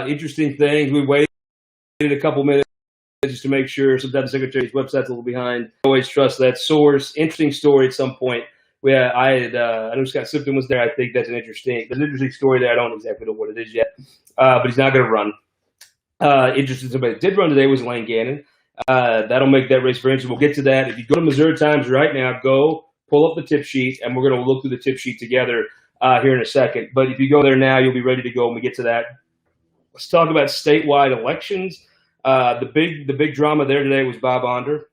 Interesting things. We waited a couple minutes just to make sure. Sometimes the secretary's website's a little behind. Always trust that source. Interesting story at some point. I know Scott Sipton was there. I think there's an interesting story there. I don't exactly know what it is yet, but he's not going to run. Interesting. Somebody that did run today was Lane Gannon. That'll make that race very interesting. We'll get to that. If you go to Missouri Times right now, go pull up the tip sheet, and we're going to look through the tip sheet together here in a second. But if you go there now, you'll be ready to go when we get to that. Let's talk about statewide elections. The big drama there today was Bob Onder.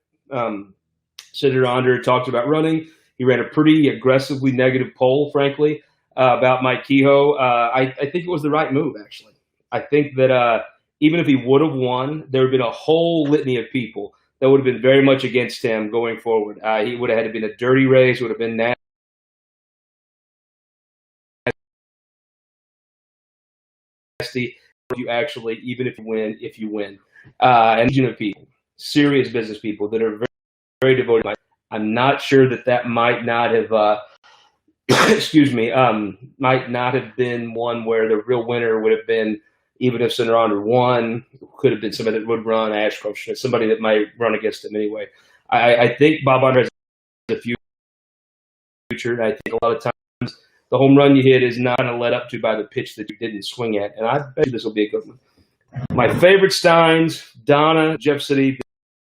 Senator Onder talked about running. He ran a pretty aggressively negative poll, frankly, about Mike Kehoe. I think it was the right move, actually. I think that even if he would have won, there would have been a whole litany of people that would have been very much against him going forward. He would have had to been a dirty race, would have been nasty. Even if you win, and of people, serious business people that are very, very devoted. I'm not sure that might not have, might not have been one where the real winner would have been, even if Senator Onder won, could have been somebody that would run Ashcroft, somebody that might run against him anyway. I think Bob Onder has a future, and I think a lot of times the home run you hit is not going to let up to by the pitch that you didn't swing at, and I bet you this will be a good one. My favorite Steins, Donna, Jeff City.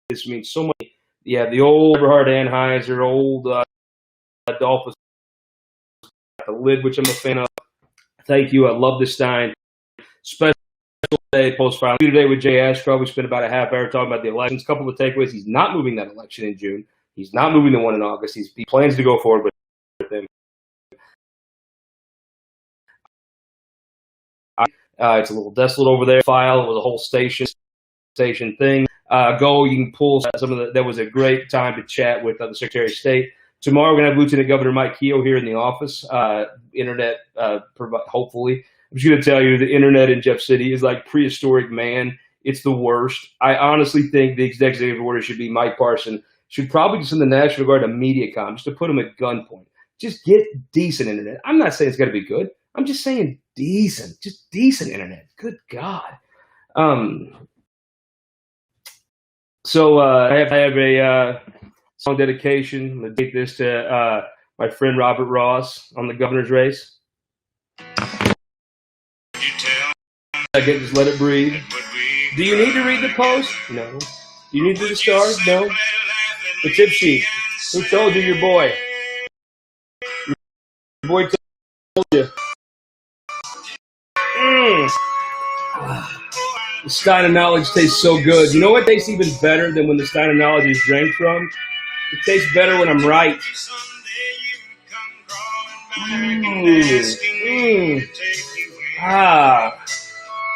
This means so much. Yeah, the old Eberhard Anheuser, old Dolphus, the lid, which I'm a fan of. Thank you. I love the Stein. Special day post-filing. Today with Jay Ashcroft, we spent about a half hour talking about the elections. A couple of takeaways. He's not moving that election in June. He's not moving the one in August. He plans to go forward with them. It's a little desolate over there. File with a whole station thing. You can pull some of the. That was a great time to chat with the Secretary of State. Tomorrow we're going to have Lieutenant Governor Mike Kehoe here in the office. Internet, hopefully. I'm just going to tell you, the internet in Jeff City is like prehistoric man. It's the worst. I honestly think the executive order should be Mike Parson should probably just send the National Guard to Mediacom just to put him at gunpoint. Just get decent internet. I'm not saying it's got to be good. I'm just saying decent, just decent internet. Good God. So I have a song dedication. I'm going to take this to my friend Robert Ross on the governor's race. Second, just let it breathe. Do you need to read the Post? No. Do you need to read the Stars? No. The tip sheet. Who told you, your boy? Your boy told you. The Stein of Knowledge tastes so good. You know what tastes even better than when the Stein of Knowledge is drank from? It tastes better when I'm right.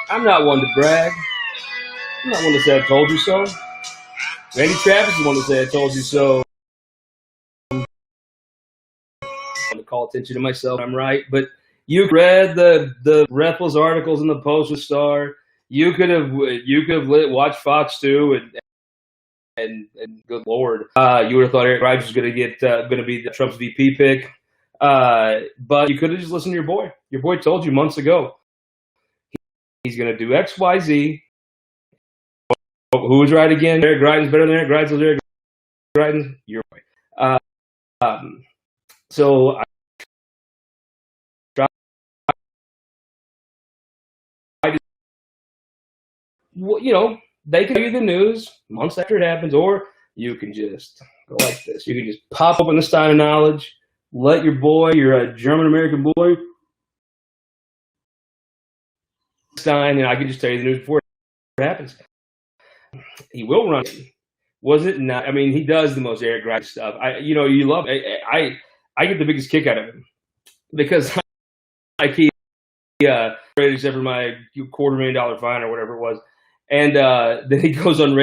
I'm not one to brag. I'm not one to say I told you so. Randy Travis is the one to say I told you so. I'm going to call attention to myself. I'm right. But you read the Raffles articles in the Post with Star. You could have watched Fox 2 and good Lord, you would have thought Eric Greitens was going to be the Trump's VP pick. But you could have just listened to your boy. Your boy told you months ago he's going to do X, Y, Z. Who was right again? Eric Greitens better than Eric Greitens. Eric Greitens, your boy. So. Well, they can tell you the news months after it happens, or you can just go like this. You can just pop open the Stein of Knowledge, let your boy, your German-American boy, Stein, and I can just tell you the news before it happens. He will run. Was it not? I mean, he does the most Eric Greitens stuff. You love. I get the biggest kick out of him because he except for my $250,000 fine or whatever it was. And then he goes on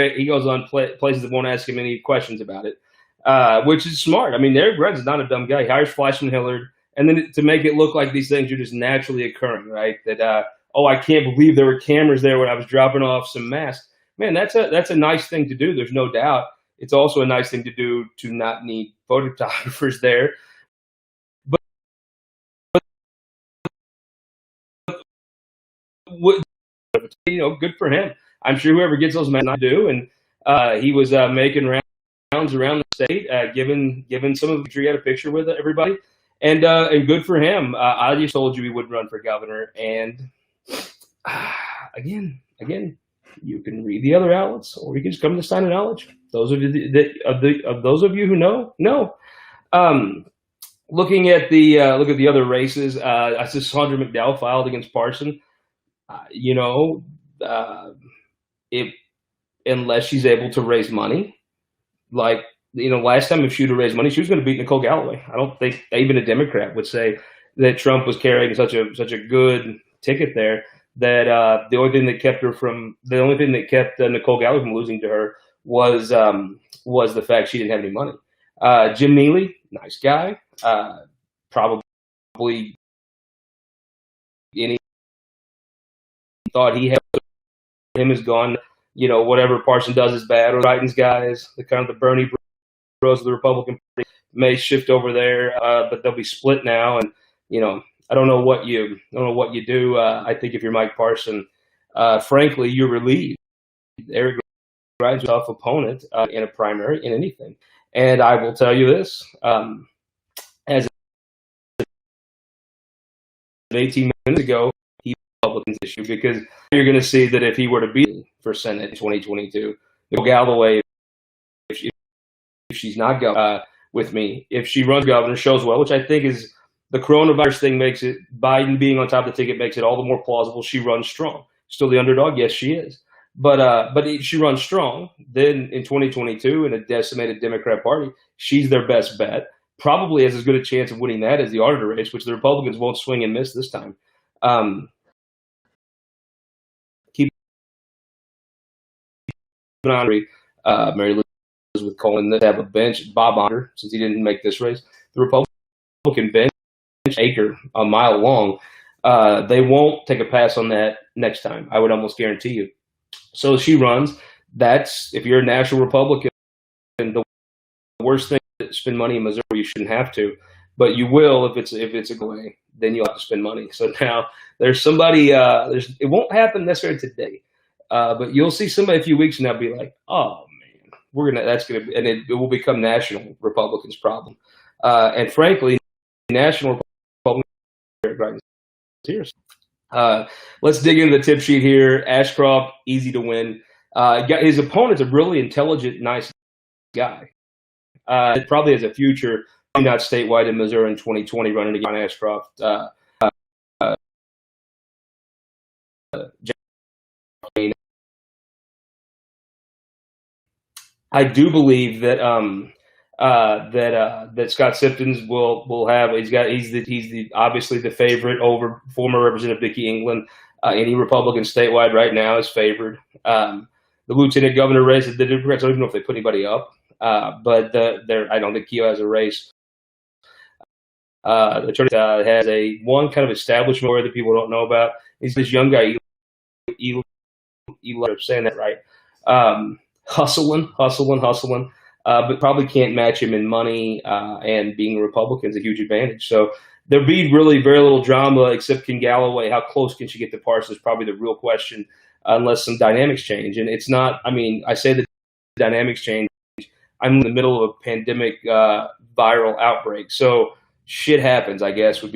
places that won't ask him any questions about it, which is smart. I mean, Eric Greitens is not a dumb guy. He hires Flashman Hillard, and then to make it look like these things are just naturally occurring, right? That I can't believe there were cameras there when I was dropping off some masks. Man, that's a nice thing to do. There's no doubt. It's also a nice thing to do to not need photographers there. But good for him. I'm sure whoever gets those men, I do. And he was making rounds around the state, giving some of the tree, had a picture with everybody, and good for him. I just told you he would run for governor, and again, you can read the other outlets, or you can just come to sign of knowledge. Those of you those of you who know. Looking at the other races, I see Sandra McDowell filed against Parson. You know, if unless she's able to raise money, like last time if she would have raised money, she was going to beat Nicole Galloway. I don't think even a Democrat would say that Trump was carrying such a good ticket there. That the only thing that kept Nicole Galloway from losing to her was the fact she didn't have any money. Jim Neely, nice guy, probably any thought he had him is gone. Whatever Parson does is bad. Or Biden's guys, the kind of the Bernie Bros of the Republican Party, may shift over there, but they'll be split now. And I don't know what you do. I think if you're Mike Parson, frankly, you're relieved. Eric Grimes is a tough opponent in a primary in anything. And I will tell you this, as 18 minutes ago, he Republicans issue, because you're going to see that if he were to be for Senate in 2022, Nicole Galloway, if she's not with me, if she runs governor, shows well, which I think is the coronavirus thing makes it, Biden being on top of the ticket makes it all the more plausible she runs strong. Still the underdog, yes, she is. But if she runs strong, then in 2022 in a decimated Democrat Party, she's their best bet. Probably has as good a chance of winning that as the auditor race, which the Republicans won't swing and miss this time. Keep an eye on Mary Elizabeth calling to have a bench. Bob Onder, since he didn't make this race, the Republican bench acre a mile long. They won't take a pass on that next time. I would almost guarantee you. So she runs. That's, if you're a national Republican, the worst thing to spend money in Missouri. You shouldn't have to, but you will if it's a way. Then you'll have to spend money. So now there's somebody. It won't happen necessarily today, but you'll see somebody a few weeks from now be like, "Oh man, and it will become national Republicans' problem." And frankly, national Republicans here. Let's dig into the tip sheet here. Ashcroft, easy to win. His opponent's a really intelligent, nice guy. Probably has a future, not statewide in Missouri in 2020, running against Ashcroft. I do believe that that Scott Siptons will have. He's obviously the favorite over former Representative Vicki England. Any Republican statewide right now is favored. The lieutenant governor race, the Democrats, I don't even know if they put anybody up, but I don't think Keogh has a race. The attorney has one kind of establishment where that people don't know about. He's this young guy, I'm saying that right, hustling, but probably can't match him in money, and being a Republican is a huge advantage. So there'll be really very little drama, except can Galloway, how close can she get to Parsons, is probably the real question, unless some dynamics change. And it's not, I say that dynamics change. I'm in the middle of a pandemic viral outbreak. So shit happens, I guess, would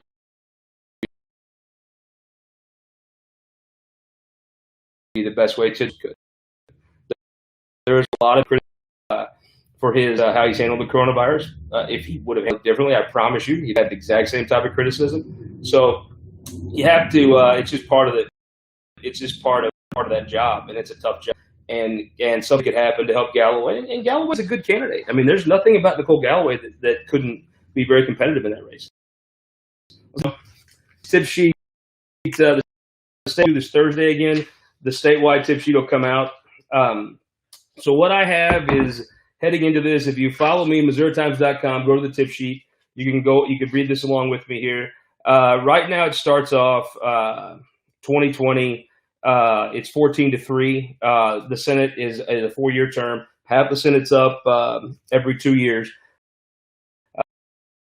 be the best way to could. There's a lot of criticism for his how he's handled the coronavirus. If he would have handled it differently, I promise you, he'd have the exact same type of criticism. So you have to. It's just part of the. It's just part of that job, and it's a tough job. And something could happen to help Galloway. And Galloway's a good candidate. There's nothing about Nicole Galloway that couldn't be very competitive in that race. So, tip sheet. The state this Thursday again. The statewide tip sheet will come out. So what I have is, heading into this, if you follow me, MissouriTimes.com, go to the tip sheet. You can read this along with me here. Right now it starts off 2020. It's 14-3. The Senate is a 4-year term. Half the Senate's up every 2 years.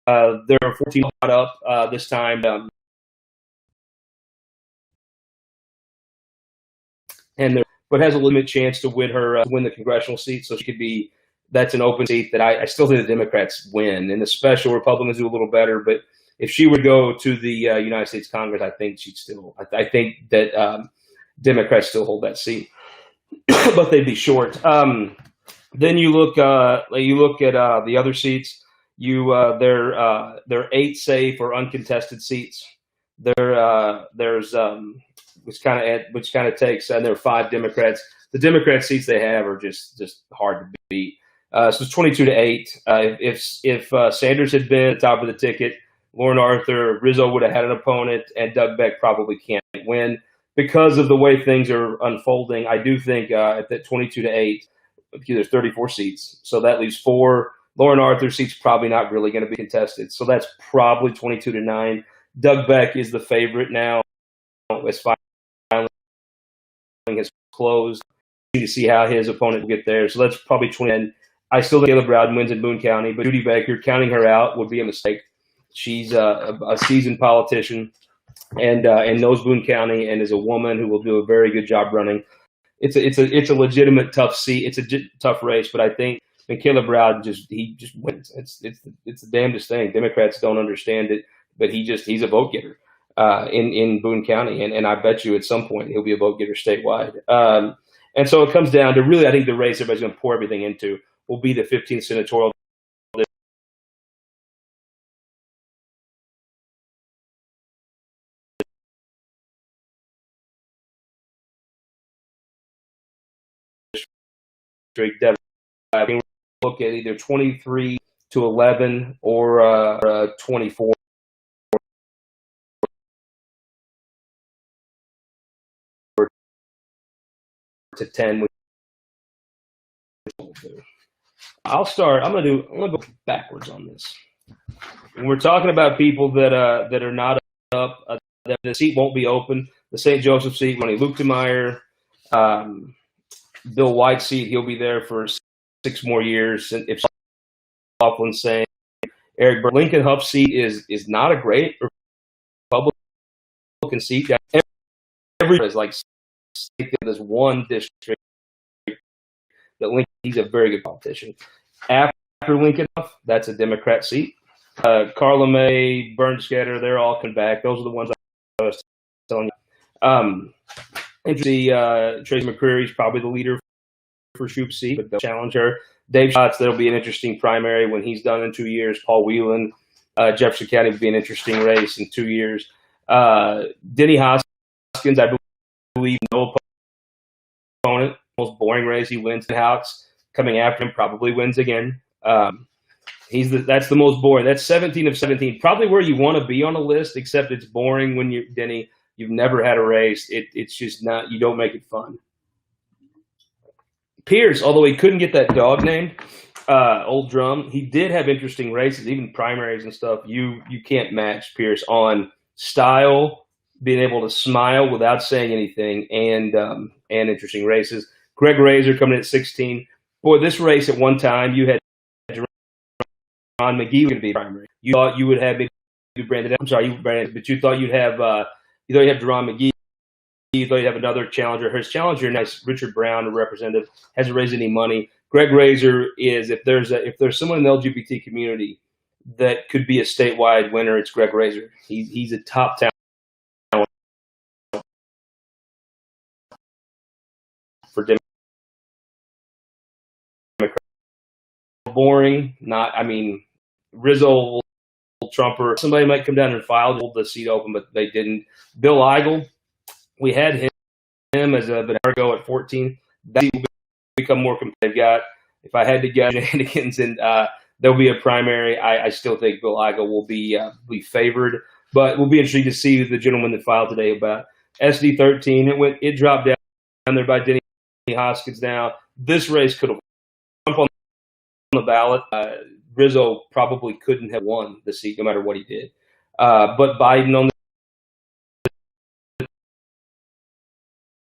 There are 14 up this time. and but has a legitimate chance to win the congressional seat. So she could be. That's an open seat that I still think the Democrats win, and the special Republicans do a little better. But if she would go to the United States Congress, I think she'd still. I think that Democrats still hold that seat, but they'd be short. Then you look at the other seats. They're 8 safe or uncontested seats. There's which kind of takes, and there are 5 Democrats. The Democrat seats they have are just hard to beat. So it's 22-8. If Sanders had been at the top of the ticket, Lauren Arthur, Rizzo would have had an opponent, and Doug Beck probably can't win because of the way things are unfolding. I do think at that 22-8, there's 34 seats, so that leaves 4. Lauren Arthur seat's probably not really going to be contested, so that's probably 22-9. Doug Beck is the favorite now, as filing has closed. To see how his opponent will get there, so that's probably 20. I still think Caleb Rowden wins in Boone County, but Judy Baker, counting her out would be a mistake. She's a seasoned politician and knows Boone County, and is a woman who will do a very good job running. It's a legitimate tough seat. It's a tough race, but I think Caleb Rowden just wins. It's the damnedest thing. Democrats don't understand it, but he's a vote getter in Boone County, and I bet you at some point he'll be a vote getter statewide. And so it comes down to really, I think the race everybody's going to pour everything into will be the 15th senatorial district. I think we'll look at either 23 to 11 or 24 to 10. I'll start. I'm gonna go backwards on this. When we're talking about people that are not up, that the seat won't be open. The St. Joseph seat, Luke DeMeyer, Bill White's seat, he'll be there for 6 more years. And if Laughlin's saying Eric Burr, Lincoln Huff's seat is not a great Republican seat. Every is like there's one district that Lincoln, he's a very good politician. After Lincoln Huff, that's a Democrat seat. Carla May, Bernskatter, they're all coming back. Those are the ones I was telling you. Tracy McCreary's probably the leader for Shoup's seat, but they'll challenge her. Dave Schatz, there'll be an interesting primary when he's done in 2 years. Paul Whelan, Jefferson County will be an interesting race in 2 years. Denny Hoskins, I believe, no opponent. Most boring race, he wins. Houts coming after him probably wins again. That's the most boring. That's 17 of 17. Probably where you want to be on a list, except it's boring when you've never had a race. It's just not. You don't make it fun. Pierce, although he couldn't get that dog name, Old Drum, he did have interesting races, even primaries and stuff. You can't match Pierce on style, being able to smile without saying anything, and interesting races. Greg Razor coming in at 16. Boy, this race at one time you had Ron McGee going to be primary. You thought you would have maybe Brandon. I'm sorry, but you thought you'd have Deron McGee. You thought you'd have another challenger. His challenger, nice Richard Brown, a representative, hasn't raised any money. Greg Razor is if there's someone in the LGBT community that could be a statewide winner, it's Greg Razor. He's a top talent for Democrats. Boring, Rizzo, Trumper. Somebody might come down and file, hold the seat open, but they didn't. Bill Eigel, we had him as a go at 14. That will become more competitive. If I had to guess, shenanigans, and there'll be a primary. I still think Bill Eigel will be favored, but it will be interesting to see the gentleman that filed today about SD 13. It dropped down there by Denny Hoskins. Now this race could have jumped on the ballot. Rizzo probably couldn't have won the seat no matter what he did. But Biden on the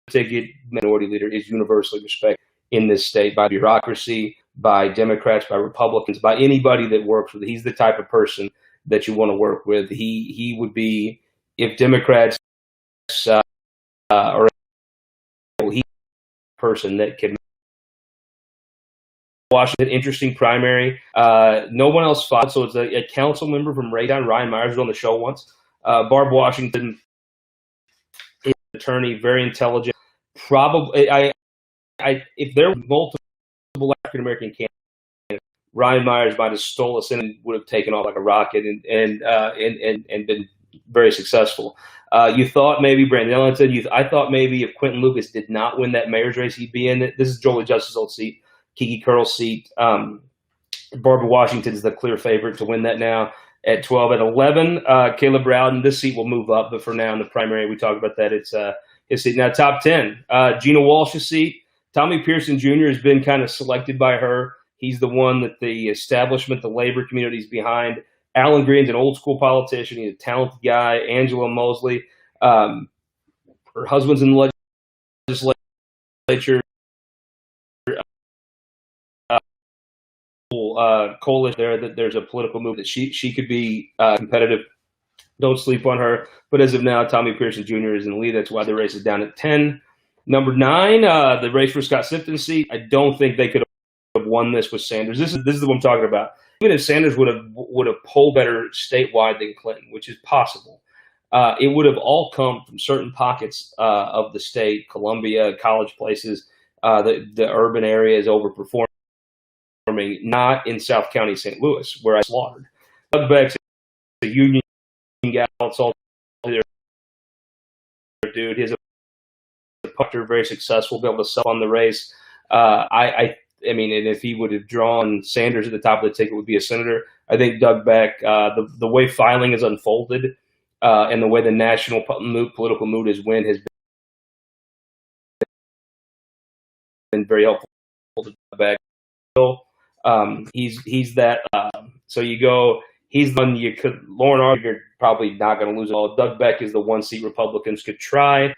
ticket, minority leader, is universally respected in this state by bureaucracy, by Democrats, by Republicans, by anybody that works with. He's the type of person that you want to work with. He would be, if Democrats or person that can. Washington, interesting primary. No one else filed, so it's a council member from Raytown. Ryan Myers was on the show once. Barb Washington is an attorney, very intelligent. Probably, if there were multiple African American candidates, Ryan Myers might have stole us in and would have taken off like a rocket and been very successful. You thought maybe Brandon Ellington. I thought maybe if Quentin Lucas did not win that mayor's race, he'd be in it. This is Jolie Justice's old seat. Kiki Curl's seat. Barbara Washington is the clear favorite to win that now at 12. At 11, Caleb Rowden. This seat will move up, but for now in the primary, we talked about that. It's his seat. Now, top 10, Gina Walsh's seat. Tommy Pearson Jr. has been kind of selected by her. He's the one that the establishment, the labor community is behind. Alan Green's an old school politician. He's a talented guy. Angela Mosley. Her husband's in the legislature. Coalition there that there's a political move that she could be competitive. Don't sleep on her. But as of now, Tommy Pearson Jr. is in the lead. That's why the race is down at 10. Number 9, the race for Scott Sifton's seat. I don't think they could have won this with Sanders. This is what I'm talking about. Even if Sanders would have polled better statewide than Clinton, which is possible, it would have all come from certain pockets of the state, Columbia, college places, the urban areas overperforming. Not in South County, St. Louis, where I slaughtered. Doug Beck's a union gal, it's all there, dude. He's a punter, very successful, be able to sell on the race. I mean, and if he would have drawn Sanders at the top of the ticket, would be a senator. I think Doug Beck, the way filing is unfolded, and the way the national political mood has been very helpful to Doug Beck. He's that. So you go. He's the one you could. Lauren Arger, you're probably not going to lose it all. Doug Beck is the one seat Republicans could try.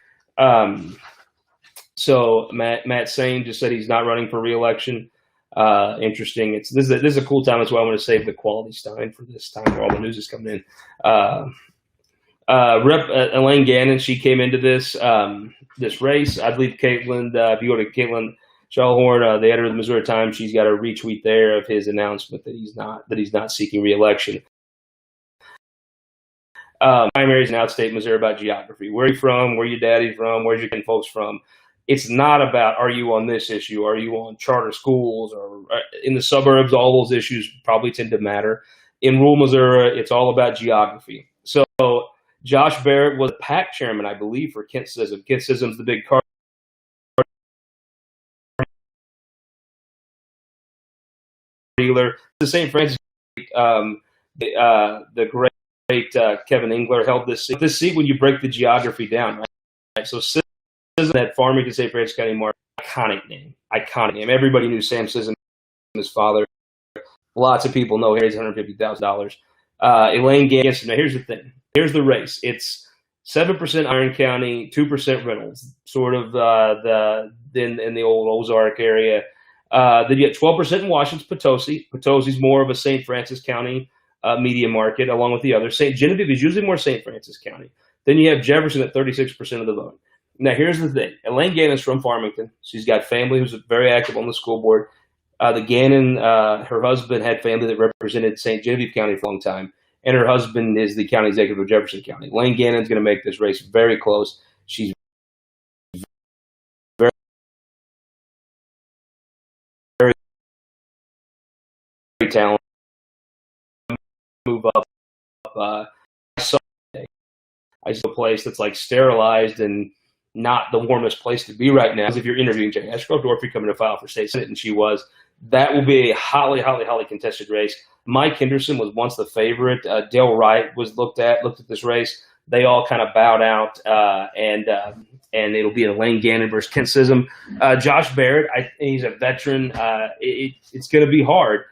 So Matt Sane just said he's not running for re-election. Interesting. This is a cool time. That's why I want to save the quality Stein for this time where all the news is coming in. Rep Elaine Gannon, she came into this race. I believe Caitlin. If you go to Caitlin Shellhorn, the editor of the Missouri Times, she's got a retweet there of his announcement that he's not seeking re-election. Primaries in outstate Missouri about geography. Where are you from? Where your daddy from? Where's your folks from? It's not about are you on this issue? Are you on charter schools or in the suburbs? All those issues probably tend to matter. In rural Missouri, it's all about geography. So Josh Barrett was PAC chairman, I believe, for Kent Sism. Kent Sism's the big car dealer. The St. Francis, the great Kevin Engler held this seat. This seat when you break the geography down, right? So Sism, that Farmington, St. Francis County market, iconic name. Everybody knew Sam Sism, his father. Lots of people know he's $150,000. Elaine Gannon. Now here's the thing. Here's the race. It's 7% Iron County, 2% Reynolds, sort of in the old Ozark area. Then you get 12% in Washington, Potosi. Potosi's more of a St. Francis County media market, along with the others. St. Genevieve is usually more St. Francis County. Then you have Jefferson at 36% of the vote. Now, here's the thing. Elaine Gannon's from Farmington. She's got family who's very active on the school board. The Gannon, her husband had family that represented St. Genevieve County for a long time, and her husband is the county executive of Jefferson County. Elaine Gannon's going to make this race very close. She's very talented. Move up. I saw a place that's like sterilized and not the warmest place to be right now. If you're interviewing Jay Ashcroft or if you're coming to file for state senate, and she was, that will be a highly contested race. Mike Henderson was once the favorite. Dale Wright was looked at this race. They all kind of bowed out, and it'll be Elaine Gannon versus Kent Sism. Josh Barrett, he's a veteran. It's going to be hard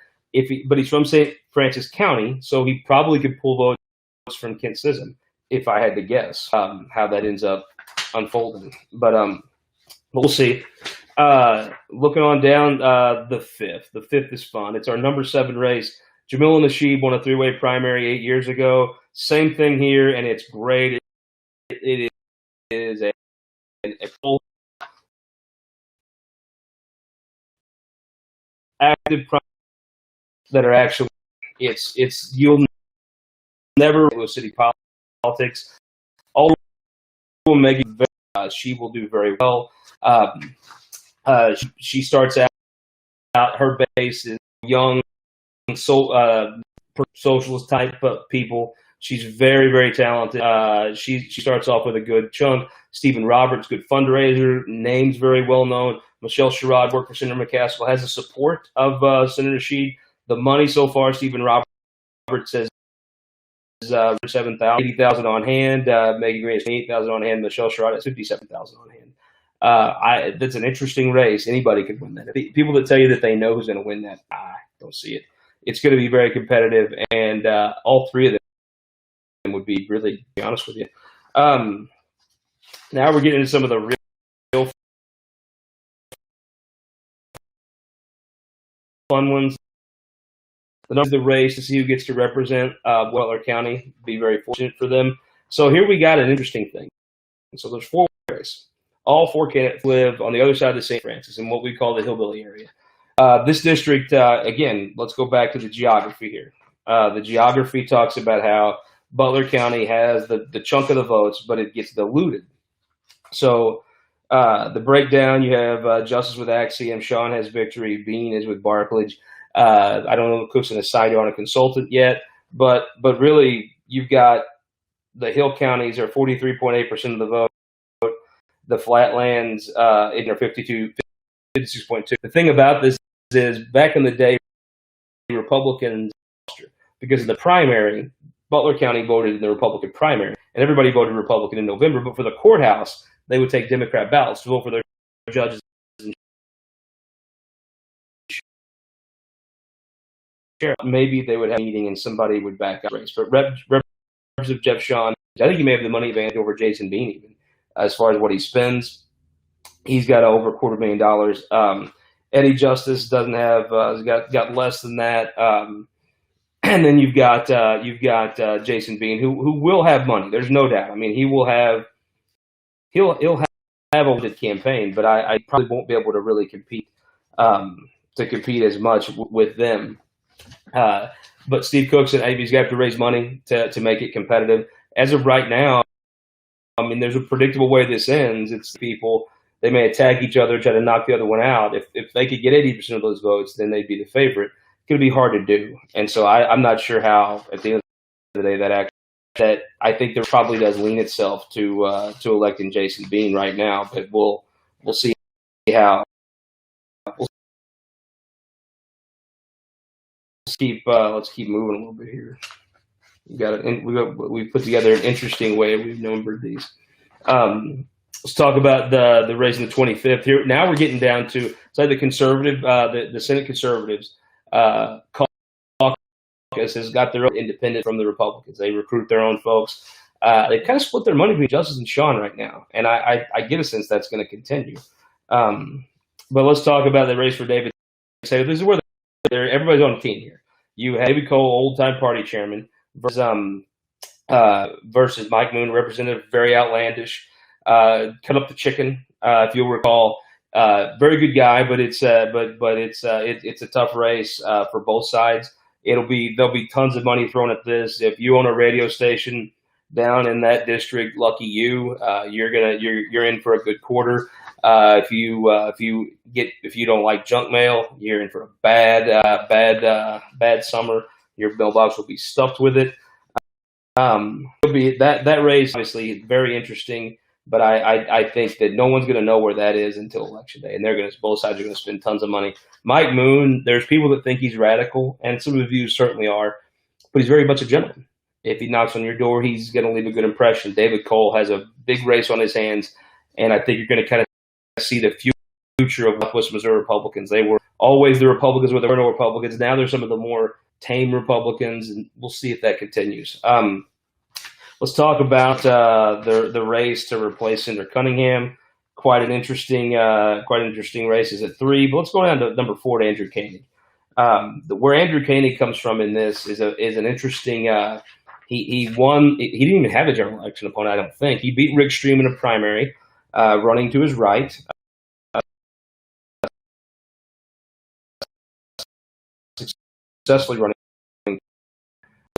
but he's from St. Francis County, so he probably could pull votes from Kent Sism, if I had to guess how that ends up unfolding. But we'll see. Looking on down, the fifth. The fifth is fun. It's our number 7 race. Jamila Nasheed won a 3-way primary 8 years ago. Same thing here, and it's great. It is a that are actually you'll never with city politics. All Megan, she will do very well. She starts out. Her base is young, socialist type people. She's very, very talented. She starts off with a good chunk. Stephen Roberts, good fundraiser, names very well known. Michelle Sherrod worked for Senator McCaskill, has the support of Senator Sheed. The money so far, Stephen Roberts says $7,000, $80,000 on hand. Megan Green has $8,000 on hand. Michelle Sherrod has $57,000 on hand. That's an interesting race. Anybody could win that. People that tell you that they know who's going to win that, I don't see it. It's going to be very competitive, and all three of them would be really, to be honest with you. Now we're getting into some of the real fun ones. The race to see who gets to represent Butler County. Be very fortunate for them. So here we got an interesting thing. So there's 4 races. All 4 candidates live on the other side of the St. Francis in what we call the hillbilly area. This district, again, let's go back to the geography here. The geography talks about how Butler County has the chunk of the votes, but it gets diluted. So the breakdown, you have Justice with Axiom, Sean has Victory, Bean is with Barclage. I don't know if Cook's in a side on a consultant yet, but really you've got the Hill counties are 43.8% of the vote. The Flatlands in are 56.2. The thing about this is back in the day, Republicans, because of the primary, Butler County voted in the Republican primary, and everybody voted Republican in November. But for the courthouse, they would take Democrat ballots to vote for their judges. Maybe they would have a meeting and somebody would back up race. But Representative Jeff Sean, I think he may have the money advantage over Jason Bean even as far as what he spends. He's got over $250,000. Eddie Justice doesn't have got less than that. And then you've got Jason Bean who will have money. There's no doubt. I mean, he'll have a good campaign, but I probably won't be able to really compete as much with them. But Steve Cook said he's got to raise money to make it competitive. As of right now, I mean, there's a predictable way this ends. It's people, they may attack each other, try to knock the other one out. If they could get 80% of those votes, then they'd be the favorite. It's going to be hard to do. And so I'm not sure how, at the end of the day, that I think there probably does lean itself to electing Jason Bean right now. But we'll see how. Let's keep moving a little bit here. We put together an interesting way we've numbered these. Let's talk about the race in the 25th here. Now we're getting down to the conservative, the Senate conservatives caucus has got their own independent from the Republicans. They recruit their own folks. They kind of split their money between Justice and Sean right now, and I get a sense that's going to continue. But let's talk about the race for David. So this is where everybody's on the team here. You have David Cole, old-time party chairman, versus Mike Moon, representative, very outlandish. Cut up the chicken, if you'll recall. Very good guy, but it's a tough race for both sides. There'll be tons of money thrown at this. If you own a radio station down in that district, lucky you. You're in for a good quarter. If you don't like junk mail, you're in for a bad summer. Your mailbox will be stuffed with it. It'll be that race, obviously very interesting, but I think that no one's going to know where that is until Election Day, and both sides are going to spend tons of money. Mike Moon, there's people that think he's radical, and some of the views certainly are, but he's very much a gentleman. If he knocks on your door, he's going to leave a good impression. David Cole has a big race on his hands, and I think you're going to kind of see the future of West Missouri Republicans. They were always the Republicans where there were no Republicans. Now they're some of the more tame Republicans, and we'll see if that continues. Let's talk about the race to replace Senator Cunningham. Quite an interesting race is at 3. But let's go down to number 4 to Andrew Koenig. Where Andrew Koenig comes from in this is an interesting. He won. He didn't even have a general election opponent, I don't think. He beat Rick Stream in a primary, running to his right. successfully running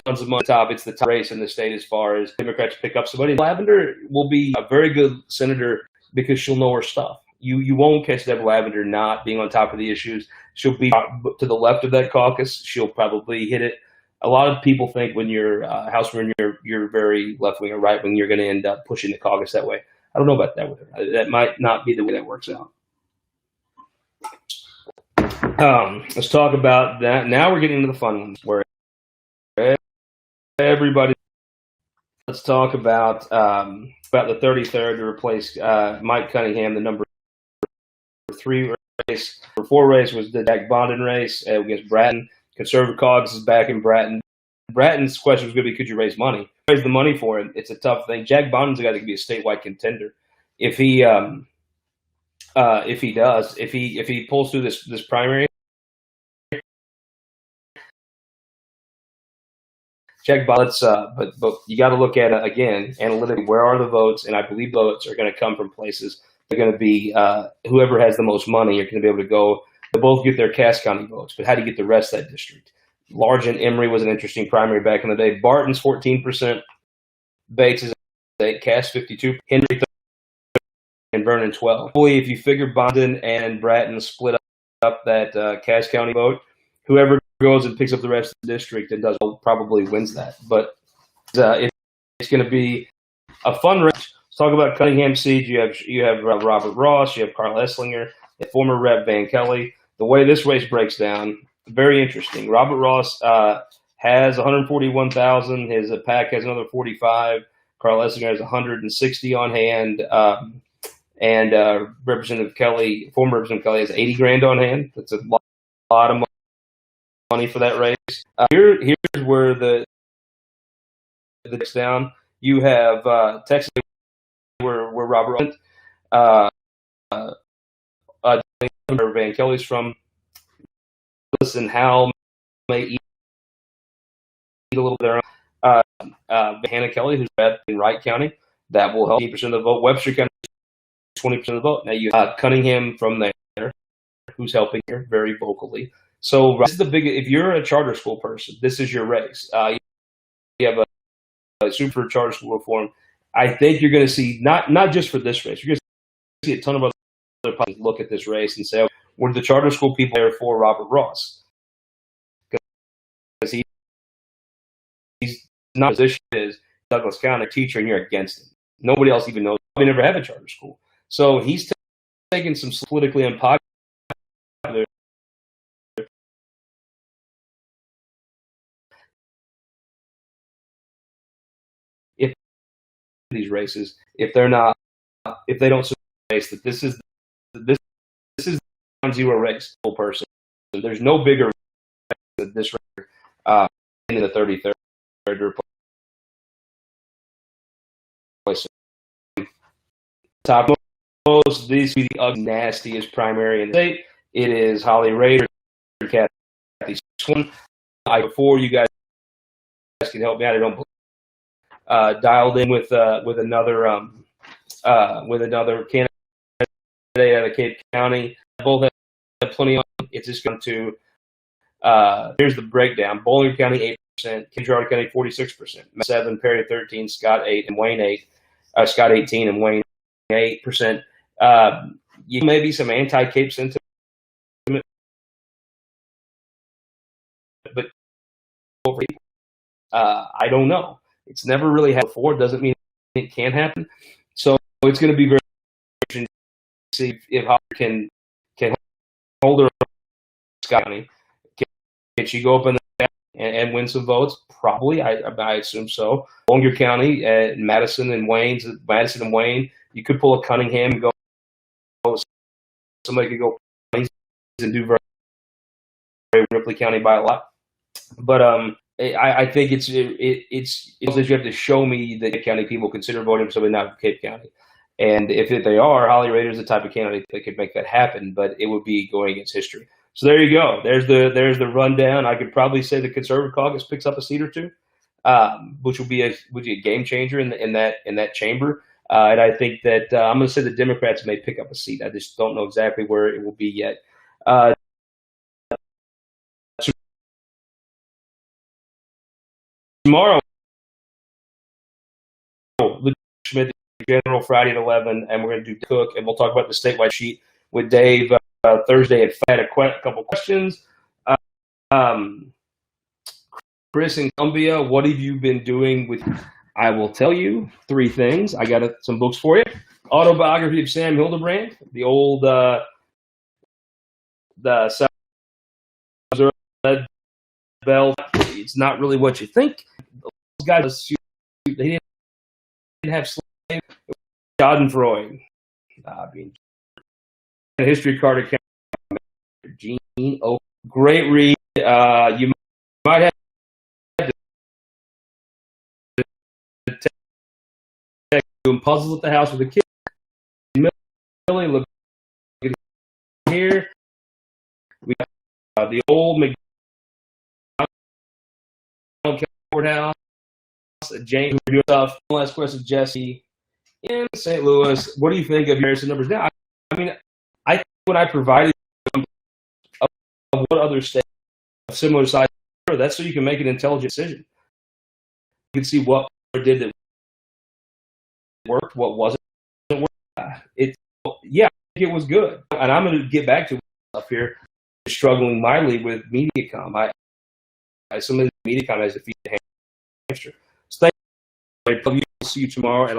tons of money top. It's the top race in the state as far as Democrats pick up somebody. Lavender will be a very good senator because she'll know her stuff. You won't catch Deborah Lavender not being on top of the issues. She'll be to the left of that caucus. She'll probably hit it. A lot of people think when you're Houseman, you're very left wing or right wing, you're going to end up pushing the caucus that way. I don't know about that with her. That might not be the way that works out. Let's talk about that. Now we're getting into the fun ones where everybody. Let's talk about the 33rd to replace Mike Cunningham, the number 3 race. Number 4 race was the Jack Bondon race against Bratton. Conservative caucus is back in Bratton. Bratton's question was going to be, could you raise money? Raise the money for him. It's a tough thing. Jack Bondon's a guy that can be a statewide contender. If he pulls through this primary, Jack Bondon. But you got to look at it again analytically. Where are the votes? And I believe votes are going to come from places. They're going to be whoever has the most money are going to be able to go. They both get their Cass County votes, but how do you get the rest of that district? Large and Emory was an interesting primary back in the day. Barton's 14%, Bates is 8%, Cass 52%, Henry 30%, and Vernon 12%. Hopefully, if you figure Bondon and Bratton split up that Cass County vote, whoever goes and picks up the rest of the district and does probably wins that. But it's going to be a fun race. Let's talk about Cunningham seat. You have Robert Ross, you have Carl Esslinger, former Rep Van Kelly. The way this race breaks down, very interesting. Robert Ross has 141,000. His PAC has another 45. Carl Esslinger has 160 on hand, and Representative Kelly, former Representative Kelly, has 80 grand on hand. That's a lot of money for that race. Here's where the breaks down. You have Texas, where Robert Van Kelly's from. Listen, Hal may eat a little bit there. Hannah Kelly, who's in Wright County, that will help 80% of the vote. Webster County, 20% of the vote. Now you have Cunningham from there, who's helping here very vocally. So this is the big. If you're a charter school person, this is your race. You have a super charter school reform. I think you're going to see not just for this race. You're going to see a ton of other parties look at this race and say, were the charter school people there for Robert Ross? Because he's not position is Douglas County teacher, and you're against him. Nobody else even knows. They never have a charter school, so he's taking some politically unpopular. If these races, if they don't race that this is zero race full person. There's no bigger race than this race in the 33rd to replace top most. These be the nastiest primary in the state. It is Holly Raider, Kathy Swin. Before you guys can help me out, I don't dialed in with another candidate out of Cape County. Both have plenty on. It's just going to here's the breakdown. Bowling County 8%, Kinshasa County 46%, 7, Perry 13, Scott 8, and Wayne 8. Scott 18 and Wayne 8%. You may be some anti-Cape sentiment, but I don't know. It's never really happened before. Doesn't mean it can't happen. So it's going to be very interesting to see if Hopper can hold her Scott County. Can she go up in the and win some votes? Probably. I assume so. Bowling County, Madison and Wayne. You could pull a Cunningham and go. Somebody could go and do very Ripley County by a lot. But I think it's you have to show me that Cape County people consider voting for somebody not from Cape County. And if they are, Holly Raider is the type of candidate that could make that happen, but it would be going against history. So there you go. There's the rundown. I could probably say the conservative caucus picks up a seat or two, which would be a game changer in that chamber. And I think that I'm going to say the Democrats may pick up a seat. I just don't know exactly where it will be yet. tomorrow, Luke Schmidt, General, Friday at 11, and we're going to do Cook, and we'll talk about the statewide sheet with Dave Thursday at 5. I had a couple questions. Chris in Columbia, what have you been doing with? I will tell you 3 things. I got some books for you. Autobiography of Sam Hildebrand, the old the South Red Belt. It's not really what you think. Those guys, they didn't have slaves. Schadenfreude. I mean, history Carter County. Gene O. Great read. You might have to doing puzzles at the house with the kids. Millie, look here. We got the old McDonald courthouse. James, we're doing stuff. One last question, Jesse in St. Louis. What do you think of Harrison numbers now? I mean, I think when I provided of what other states of similar size, that's so you can make an intelligent decision. You can see what did that worked, what wasn't working. Yeah, I think it was good. And I'm going to get back to up here struggling mightily with MediaCom. Some of the MediaCom has defeated Hampshire. So thank you. I'll see you tomorrow at